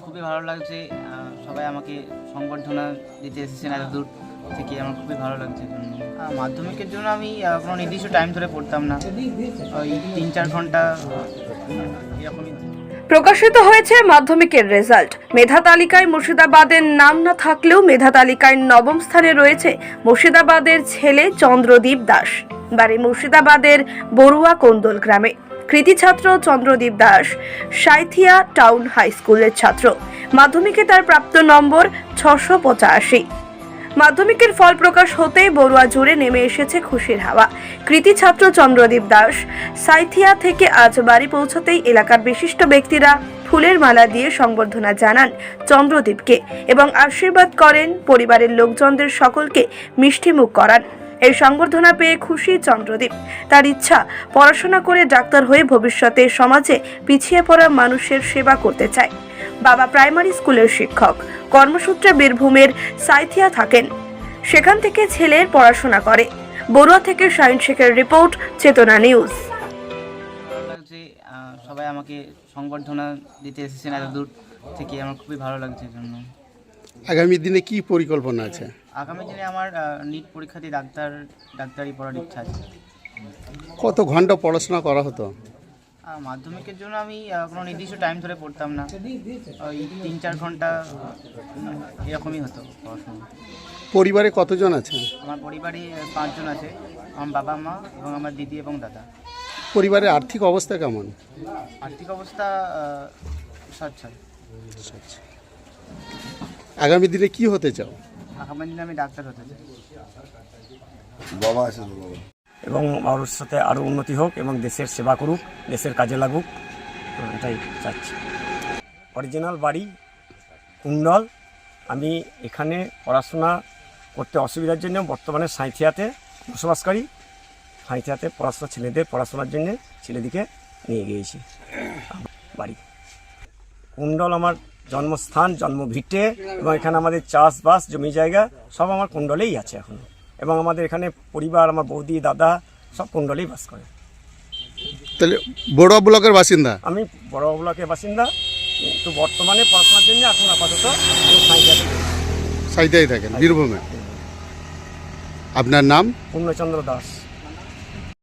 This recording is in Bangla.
খুবই ভালো লাগছে। সবাই আমাকে সংবর্ধনা দিতে এসেছেন এত দূর থেকে, আমার খুবই ভালো লাগছে জন্য। মাধ্যমিকের জন্য আমি কোনো নির্দিষ্ট টাইম ধরে পড়তাম না, ওই 3-4 ঘন্টা এরকমই। প্রকাশিত হয়েছে মাধ্যমিকের রেজাল্ট। মেধা তালিকায় মুর্শিদাবাদের নাম না থাকলেও মেধা তালিকায় নবম স্থানে রয়েছে মুর্শিদাবাদের ছেলে চন্দ্রদীপ দাস। বাড়ি মুর্শিদাবাদের বড়ুয়া কোন্দল গ্রামে। কৃতি ছাত্র চন্দ্রদীপ দাস সাঁইথিয়া টাউন হাই স্কুলের ছাত্র। মাধ্যমিকে তার প্রাপ্ত নম্বর 685। মাধ্যমিকের ফল প্রকাশ হতেই বড়ুয়া জুড়ে নেমে এসেছে খুশির হাওয়া। কৃতি ছাত্র চন্দ্রদীপ দাস সাঁইথিয়া থেকে আজ বাড়ি পৌঁছতেই এলাকার বিশিষ্ট ব্যক্তিরা ফুলের মালা দিয়ে সংবর্ধনা জানান চন্দ্রদীপকে এবং আশীর্বাদ করেন। পরিবারের লোকজনদের সকলকে মিষ্টিমুখ করান। এই সংবর্ধনা পেয়ে খুশি চন্দ্রদীপ। তার ইচ্ছা পড়াশোনা করে ডাক্তার হয়ে ভবিষ্যতে সমাজে পিছিয়ে পড়া মানুষের সেবা করতে চায়। বাবা প্রাইমারি স্কুলের শিক্ষক, কর্মসূত্রে বীরভূমের সাঁইথিয়া থাকেন। সেখান থেকে ছেলের পড়াশোনা করে। বড়ুয়া থেকে শাহিন শেখের রিপোর্ট, চেতনা নিউজ। ভালো লাগছে, সবাই আমাকে সংবর্ধনা দিতে এসেছেন এত দূর থেকে, আমার খুবই ভালো লাগছে জন্য। আগামী দিনে কি পরিকল্পনা আছে? আগামী দিনে আমার নিট পরীক্ষা দিয়ে ডাক্তারি পড়ার ইচ্ছা আছে। কত ঘন্টা পড়াশোনা করা হতো? মাধ্যমিকের জন্য আমি কোনো নির্দিষ্ট টাইম ধরে পড়তাম না, ওই 3-4 ঘন্টা এরকমই হতো পড়াশোনা। পরিবারে কতজন আছে? আমার পরিবারে 5 জন আছে, আমার বাবা মা এবং আমার দিদি এবং দাদা। পরিবারের আর্থিক অবস্থা কেমন? আর্থিক অবস্থা সচ্ছল। আগামী দিনে কি হতে চাও? আগামী দিনে আমি ডাক্তার হতে চাই। এবং মানুষের সাথে আরও উন্নতি হোক এবং দেশের সেবা করুক, দেশের কাজে লাগুক, তো এটাই চাচ্ছি। অরিজিনাল বাড়ি কুণ্ডল। আমি এখানে পড়াশোনা করতে অসুবিধার জন্য বর্তমানে সাঁইথিয়াতে বসবাস করি। সাঁইথিয়াতে পড়াশোনা ছেলেদের পড়াশোনার জন্য ছেলেদিকে নিয়ে গিয়েছি। বাড়ি কুণ্ডল আমার জন্মস্থান, জন্মভিটে, এবং এখানে আমাদের চাষবাস জমি জায়গা সব আমার কুণ্ডলেই আছে এখন। এবং আমাদের এখানে পরিবার, আমার বৌদি দাদা সব কুণ্ডলেই বাস করে। তাহলে বড়ুয়া ব্লকের বাসিন্দা? আমি বড় ব্লকের বাসিন্দা, কিন্তু বর্তমানে পড়াশোনার জন্য এখন আপাতত সাইদাই থাকেন বীরভূমে। আপনার নাম? পূর্ণচন্দ্র দাস।